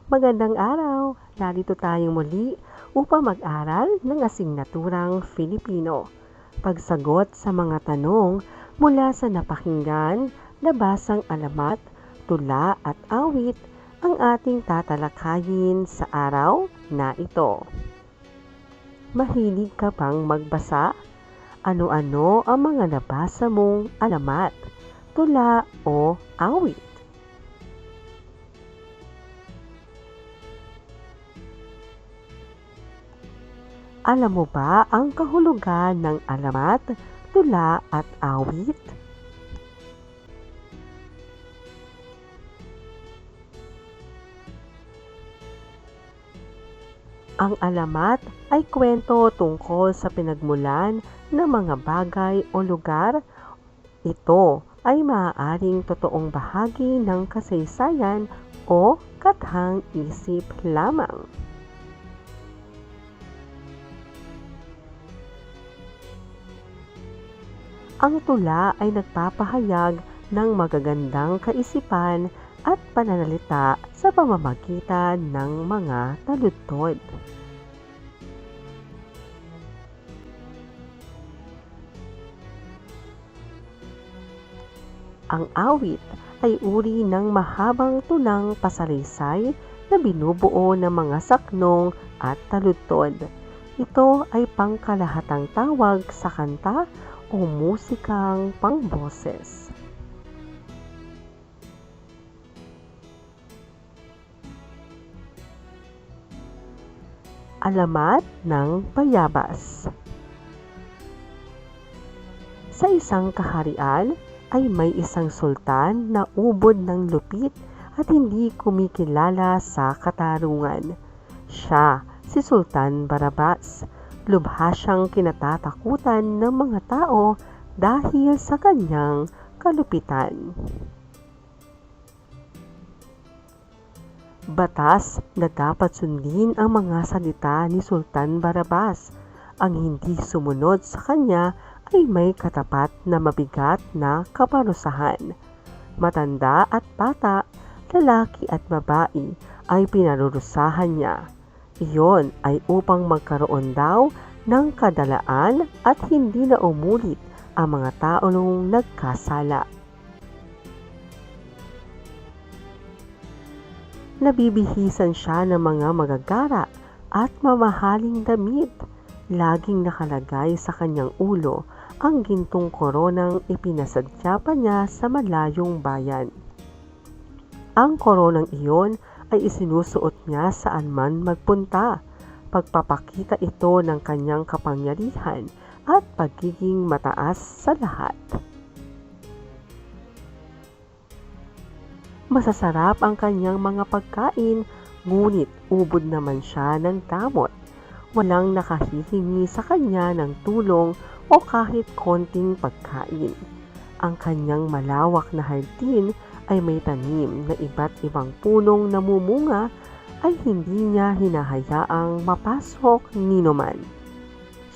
Magandang araw! Narito tayong muli upang mag-aral ng asignaturang Filipino. Pagsagot sa mga tanong mula sa napakinggan, nabasang alamat, tula at awit ang ating tatalakayin sa araw na ito. Mahilig ka bang magbasa? Ano-ano ang mga nabasa mong alamat, tula o awit? Alam mo ba ang kahulugan ng alamat, tula at awit? Ang alamat ay kwento tungkol sa pinagmulan ng mga bagay o lugar. Ito ay maaaring totoong bahagi ng kasaysayan o kathang isip lamang. Ang tula ay nagpapahayag ng magagandang kaisipan at pananalita sa pamamagitan ng mga taludtod. Ang awit ay uri ng mahabang tunang pasalaysay na binubuo ng mga saknong at taludtod. Ito ay pangkalahatang tawag sa kanta o musikang pangboses. Alamat ng bayabas. Sa isang kaharian ay may isang sultan na ubod ng lupit at hindi kumikilala sa katarungan. Siya, si Sultan Barabas. Lubha siyang kinatatakutan ng mga tao dahil sa kanyang kalupitan. Batas na dapat sundin ang mga salita ni Sultan Barabas. Ang hindi sumunod sa kanya ay may katapat na mabigat na kaparusahan. Matanda at bata, lalaki at babae ay pinarurusahan niya. Iyon ay upang magkaroon daw ng kadalaan at hindi na umulit ang mga taong nagkasala. Nabibihisan siya ng mga magagara at mamahaling damit. Laging nakalagay sa kanyang ulo ang gintong koronang ipinasadya pa niya sa malayong bayan. Ang koronang iyon ay isinusuot niya saan man magpunta. Pagpapakita ito ng kanyang kapangyarihan at pagiging mataas sa lahat. Masasarap ang kanyang mga pagkain, ngunit ubod naman siya ng damot. Walang nakahihingi sa kanya ng tulong o kahit konting pagkain. Ang kanyang malawak na hardin ay may tanim na iba't ibang punong namumunga ay hindi niya hinahayaang mapasok ninuman.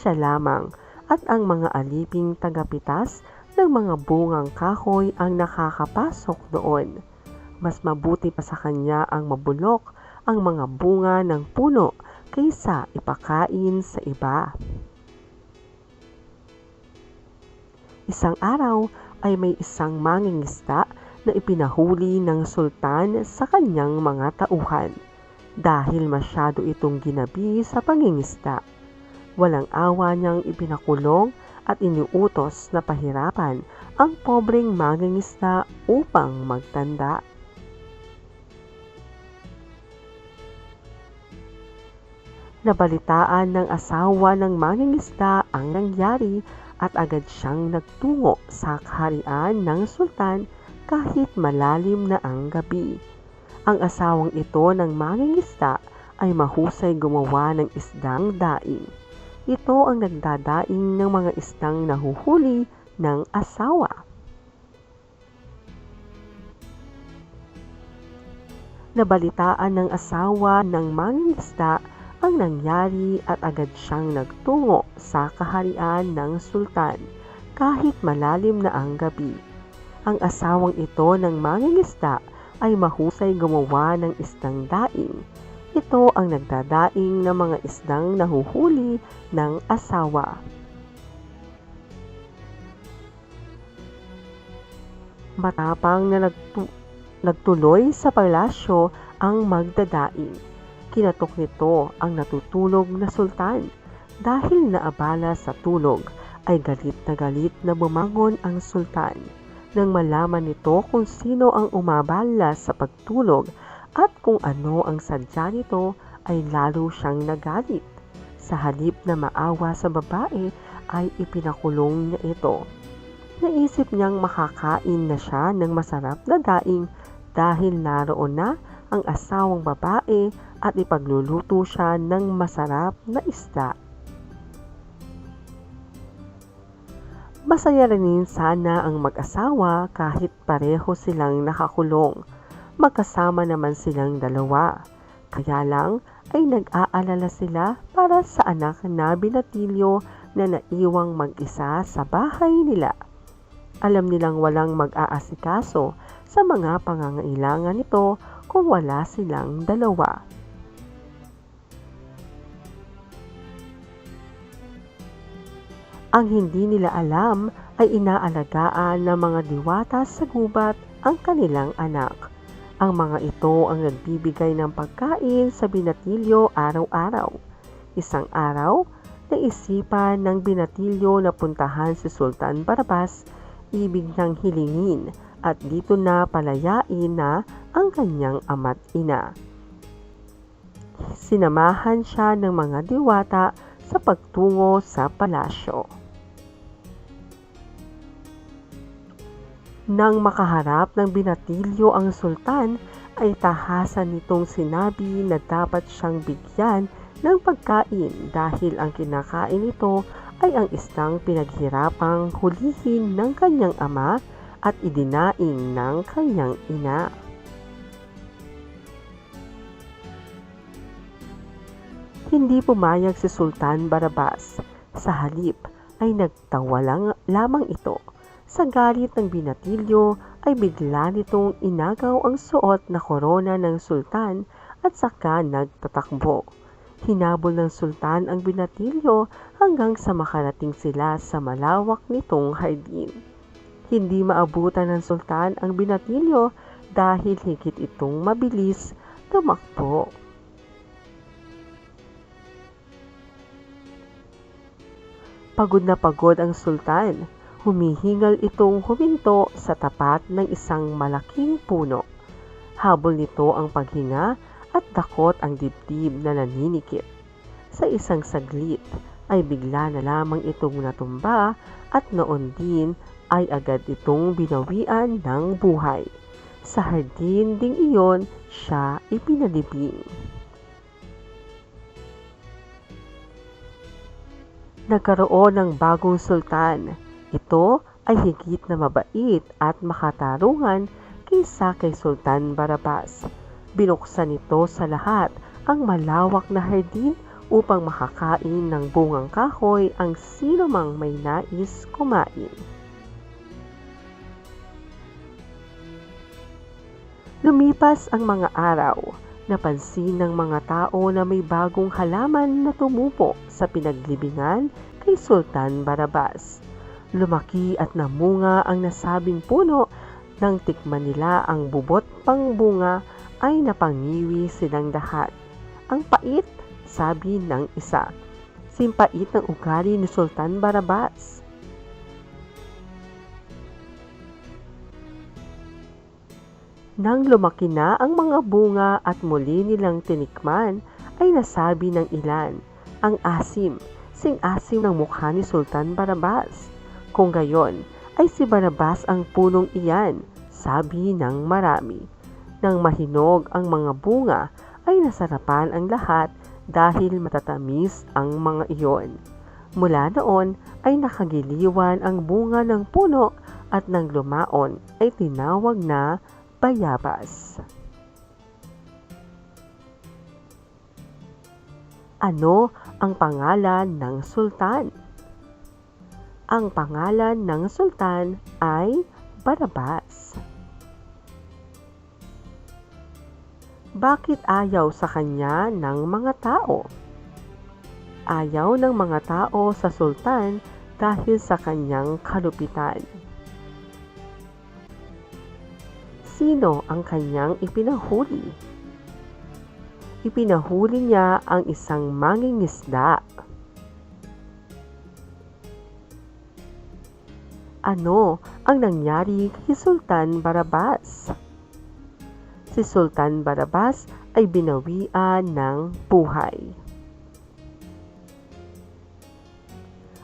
Siya lamang at ang mga aliping tagapitas ng mga bungang kahoy ang nakakapasok doon. Mas mabuti pa sa kanya ang mabulok ang mga bunga ng puno kaysa ipakain sa iba. Isang araw ay may isang mangingisda na ipinahuli ng sultan sa kanyang mga tauhan dahil masyado itong ginabi sa pangingisda. Walang awa niyang ipinakulong at iniutos na pahirapan ang pobreng mangingisda upang magtanda. Nabalitaan ng asawa ng mangingisda ang nangyari at agad siyang nagtungo sa kaharian ng sultan kahit malalim na ang gabi. Ang asawang ito ng mangingisda ay mahusay gumawa ng isdang daing. Ito ang nagdadaing ng mga isdang nahuhuli ng asawa. Nabalitaan ng asawa ng mangingisda ang nangyari at agad siyang nagtungo sa kaharian ng sultan kahit malalim na ang gabi. Ang asawang ito ng mangingisda ay mahusay gumawa ng isdang daing. Ito ang nagdadaing ng mga isdang nahuhuli ng asawa. Matapang na nagtuloy sa palasyo ang magdadaing. Kinatok nito ang natutulog na sultan. Dahil naabala sa tulog, ay galit na bumangon ang sultan. Nang malaman nito kung sino ang umabala sa pagtulog at kung ano ang sadya nito, ay lalo siyang nagalit. Sa halip na maawa sa babae, ay ipinakulong niya ito. Naisip niyang makakain na siya ng masarap na daing dahil naroon na ang asawang babae at ipagluluto siya ng masarap na isda. Masaya rin sana ang mag-asawa kahit pareho silang nakakulong. Magkasama naman silang dalawa. Kaya lang ay nag-aalala sila para sa anak na binatilyo na naiwang mag-isa sa bahay nila. Alam nilang walang mag-aasikaso sa mga pangangailangan nito kung wala silang dalawa. Ang hindi nila alam ay inaalagaan ng mga diwata sa gubat ang kanilang anak. Ang mga ito ang nagbibigay ng pagkain sa binatilyo araw-araw. Isang araw, naisipan ng binatilyo na puntahan si Sultan Barabas, ibig nang hilingin at dito na palayain na ang kanyang ama't ina. Sinamahan siya ng mga diwata sa pagtungo sa palasyo. Nang makaharap ng binatilyo ang sultan, ay tahasan nitong sinabi na dapat siyang bigyan ng pagkain dahil ang kinakain nito ay ang isdang pinaghirapang hulihin ng kanyang ama at idinaing ng kanyang ina. Hindi pumayag si Sultan Barabas. Sa halip ay nagtawa lamang ito. Sa galit ng binatilyo ay bigla nitong inagaw ang suot na korona ng sultan at saka nagtatakbo. Hinabol ng sultan ang binatilyo hanggang sa makarating sila sa malawak nitong hardin. Hindi maabutan ng sultan ang binatilyo dahil higit itong mabilis tumakbo. Pagod na pagod ang sultan. Humihingal itong huminto sa tapat ng isang malaking puno. Habol nito ang paghinga at dakot ang dibdib na naninikip. Sa isang saglit ay bigla na lamang itong natumba at noon din ay agad itong binawian ng buhay. Sa hardin ding iyon siya ipinalibing. Nagkaroon ng bagong sultan. Ito ay higit na mabait at makatarungan kaysa kay Sultan Barabas. Binuksan nito sa lahat ang malawak na hardin upang makakain ng bungang kahoy ang sino mang may nais kumain. Lumipas ang mga araw. Napansin ng mga tao na may bagong halaman na tumubo sa pinaglibingan kay Sultan Barabas. Lumaki at namunga ang nasabing puno. Nang tikman nila ang bubot pang bunga ay napangiwi silang lahat. Ang pait, sabi ng isa. Simpait ng ugali ni Sultan Barabas. Nang lumaki na ang mga bunga at muli nilang tinikman, ay nasabi ng ilan, ang asim, sing-asim ng mukha ni Sultan Barabas. Kung gayon, ay si Barabas ang punong iyan, sabi ng marami. Nang mahinog ang mga bunga, ay nasarapan ang lahat dahil matatamis ang mga iyon. Mula noon ay nakagiliwan ang bunga ng puno at nang lumaon ay tinawag na bayabas. Ano ang pangalan ng sultan? Ang pangalan ng sultan ay Barabas. Bakit ayaw sa kanya ng mga tao? Ayaw ng mga tao sa sultan dahil sa kanyang kalupitan. Sino ang kanyang ipinahuli? Ipinahuli niya ang isang mangingisda. Ano ang nangyari kay Sultan Barabas? Si Sultan Barabas ay binawian ng buhay.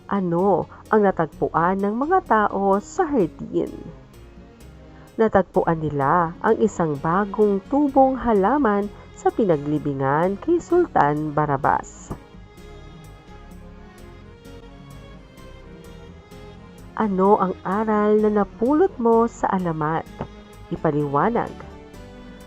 Ano ang natagpuan ng mga tao sa hardin? Natagpuan nila ang isang bagong tubong halaman sa pinaglibingan kay Sultan Barabas. Ano ang aral na napulot mo sa alamat? Ipaliwanag.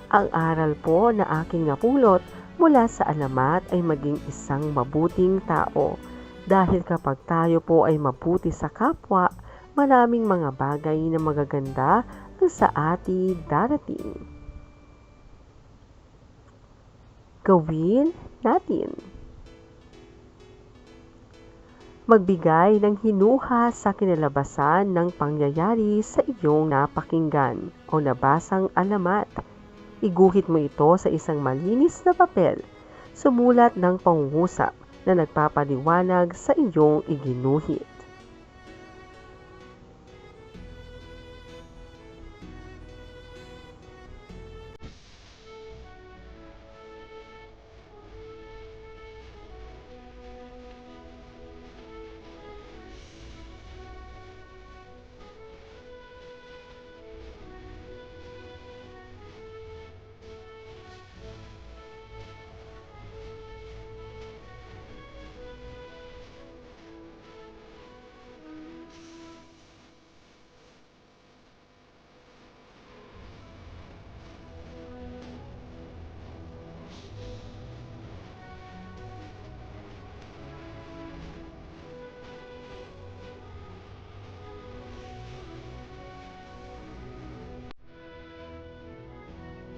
Ang aral po na aking napulot mula sa alamat ay maging isang mabuting tao. Dahil kapag tayo po ay mabuti sa kapwa, maraming mga bagay na magaganda ang sa atin darating. Gawin natin. Magbigay ng hinuha sa kinalabasan ng pangyayari sa iyong napakinggan o nabasang alamat. Iguhit mo ito sa isang malinis na papel. Sumulat ng pangungusap na nagpapaliwanag sa iyong iginuhit.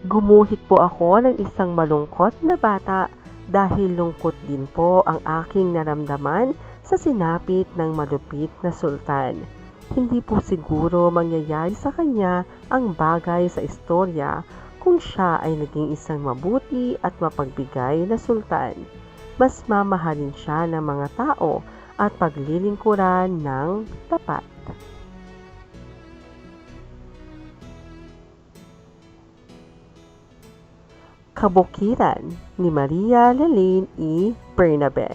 Gumuhit po ako ng isang malungkot na bata dahil lungkot din po ang aking naramdaman sa sinapit ng malupit na sultan. Hindi po siguro mangyayari sa kanya ang bagay sa istorya kung siya ay naging isang mabuti at mapagbigay na sultan. Mas mamahalin siya ng mga tao at paglilingkuran ng tapat. Kabukiran ni Maria Lelaine E. Bernabe.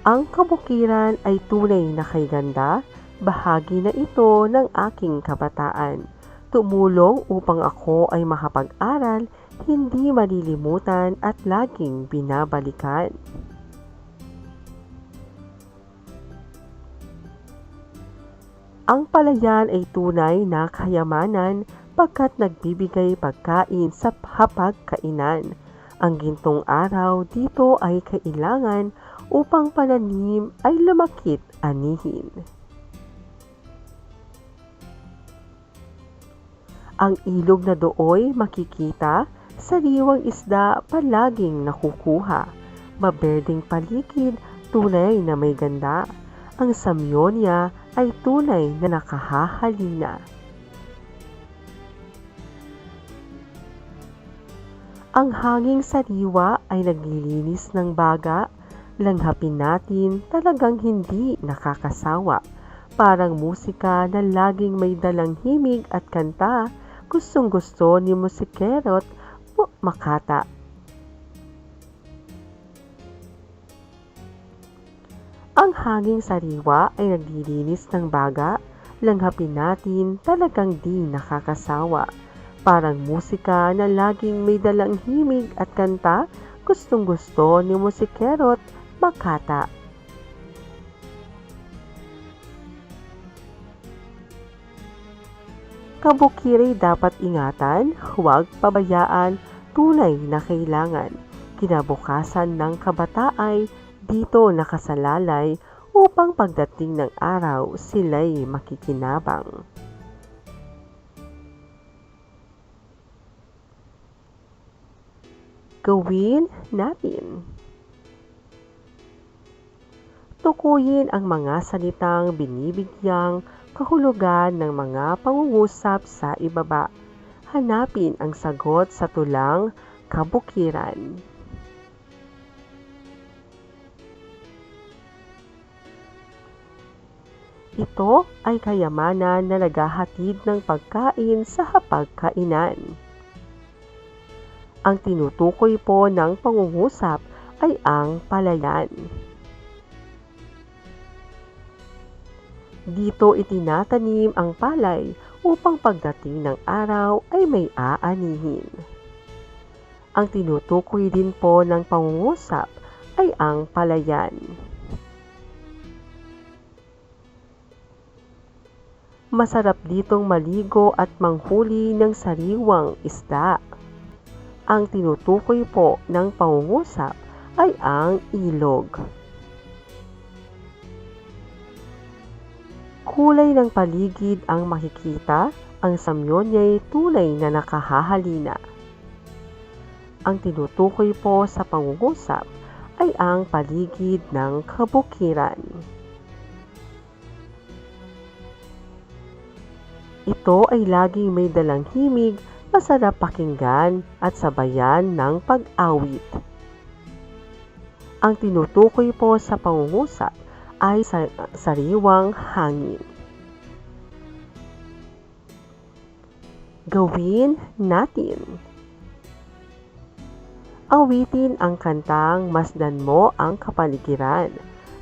Ang kabukiran ay tunay na kay ganda, bahagi na ito ng aking kabataan. Tumulong upang ako ay makapag-aral, hindi malilimutan at laging binabalikan. Ang palayan ay tunay na kayamanan pagkat nagbibigay pagkain sa hapagkainan. Ang gintong araw dito ay kailangan upang pananim ay lumakit anihin. Ang ilog na dooy makikita, sariwang isda palaging nakukuha. Maberdeng paligid, tunay na may ganda. Ang samyonia ay tunay na nakahahalina. Ang hanging sariwa ay naglilinis ng baga, langhapin natin talagang hindi nakakasawa. Parang musika na laging may dalang himig at kanta, gustong gusto ni musikero't makata. Ang hanging sariwa ay naglilinis ng baga, langhapin natin talagang di nakakasawa. Parang musika na laging may dalang himig at kanta, gustong gusto ni musikero't makata. Kabukiri dapat ingatan, huwag pabayaan, tunay na kailangan. Kinabukasan ng kabataan dito nakasalalay upang pagdating ng araw sila'y makikinabang. Gawin natin. Tukuyin ang mga salitang binibigyang kahulugan ng mga pangungusap sa ibaba. Hanapin ang sagot sa tulang kabukiran. Ito ay kayamanan na naghahatid ng pagkain sa hapagkainan. Ang tinutukoy po ng pangungusap ay ang palayan. Dito itinatanim ang palay upang pagdating ng araw ay may aanihin. Ang tinutukoy din po ng pangungusap ay ang palayan. Masarap ditong maligo at manghuli ng sariwang isda. Ang tinutukoy po ng pangungusap ay ang ilog. Kulay ng paligid ang makikita, ang samyon niya'y tunay na nakahahalina. Ang tinutukoy po sa pangungusap ay ang paligid ng kabukiran. Ito ay laging may dalang himig, masarap pakinggan at sabayan ng pag-awit. Ang tinutukoy po sa pangungusap ay sariwang hangin. Gawin natin. Awitin ang kantang Masdan Mo ang Kapaligiran.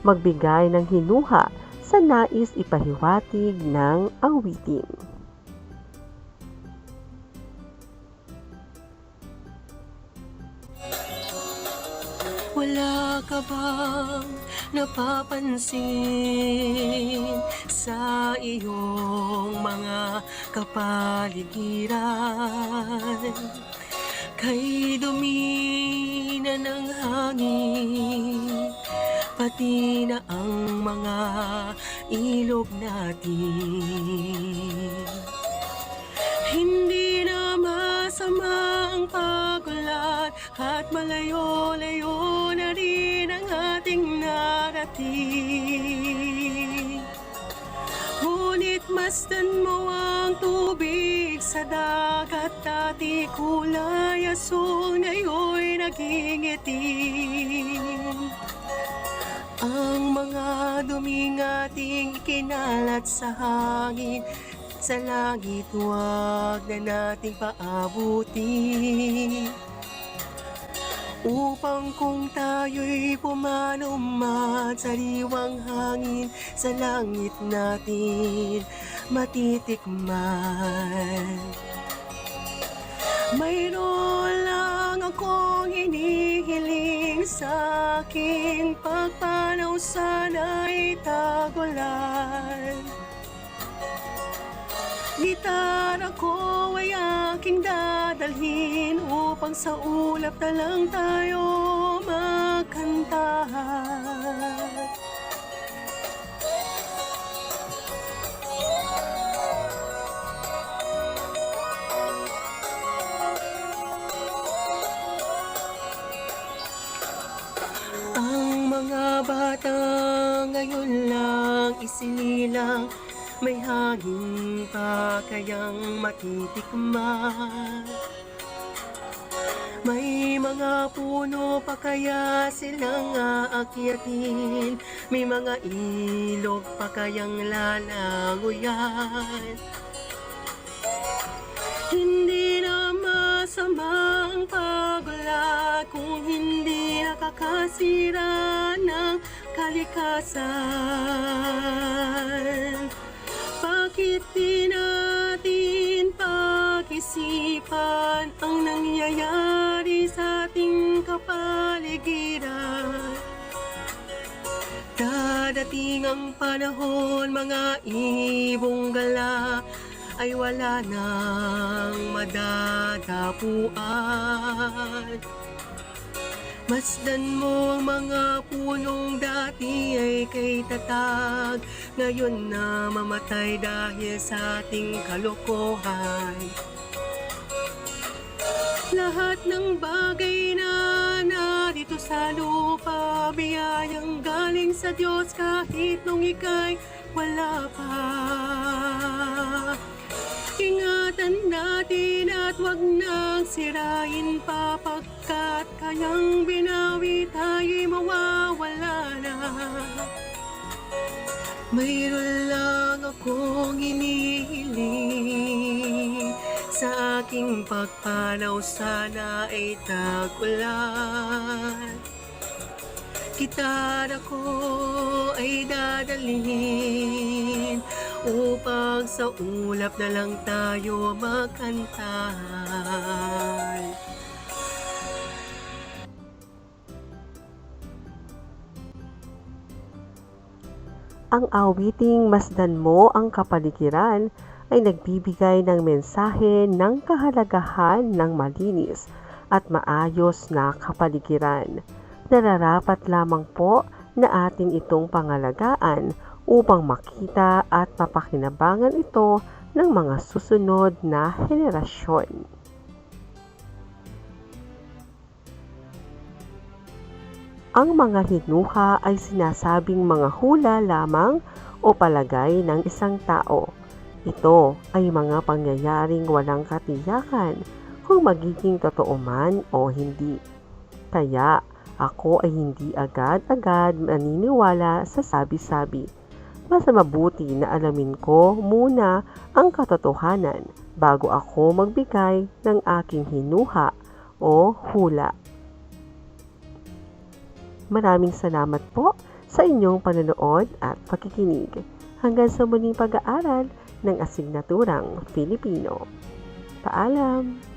Magbigay ng hinuha sa nais ipahiwatig ng awitin. Wala ka bang napapansin sa iyong mga kapaligiran? Kay dumi na ng hangin, pati na ang mga ilog natin. Hindi na masama ang pagulat at malayo-layo na rin ang ating narating. Ngunit masdan mo ang tubig sa dagat, dati kulay asul, ngayon'y naging itim. Ang mga duming ating ikinalat sa hangin, sa langit huwag na nating paabutin. Upang kung tayo'y pumanuman, sariwang hangin sa langit natin matitikman. Mayroon lang akong hinihiling, sa aking pagpanaw sana'y tagulan. Gitara ko ay aking dadalhin upang sa ulap na lang tayo makanta. Ang mga bata ngayon lang isinilang, may hangin pa kayang matitikman. May mga puno pa kaya silang aakyatin, may mga ilog pa kayang lalanguyan. Hindi na masama ang pagulat kung hindi nakakasira ng kalikasan. Bakit di natin pag-isipan ang nangyayari sa ating kapaligiran? Dadating ang panahon, mga ibong gala ay wala nang madadapuan. Masdan mo ang mga punong dati ay kay tatag, ngayon na mamatay dahil sa ating kalokohan. Lahat ng bagay na dito sa lupa, biyayang galing sa Diyos kahit nung ika'y wala pa. Ingatan natin at wag nang sirain pa, pagkat kayang binawi tayo'y mawawala na. Mayroon lang akong hinihiling, sa aking pagpanaw sana ay tag-ulan. Gitara ko ay dadalhin upang sa ulap na lang tayo magkantahan. Ang awiting Masdan Mo ang Kapaligiran ay nagbibigay ng mensahe ng kahalagahan ng malinis at maayos na kapaligiran. Nararapat lamang po na atin itong pangalagaan upang makita at mapakinabangan ito ng mga susunod na henerasyon. Ang mga hinuha ay sinasabing mga hula lamang o palagay ng isang tao. Ito ay mga pangyayaring walang katiyakan kung magiging totoo man o hindi. Kaya ako ay hindi agad-agad naniniwala sa sabi-sabi. Mas mabuti na alamin ko muna ang katotohanan bago ako magbigay ng aking hinuha o hula. Maraming salamat po sa inyong panonood at pakikinig. Hanggang sa muling pag-aaral ng asignaturang Filipino. Paalam!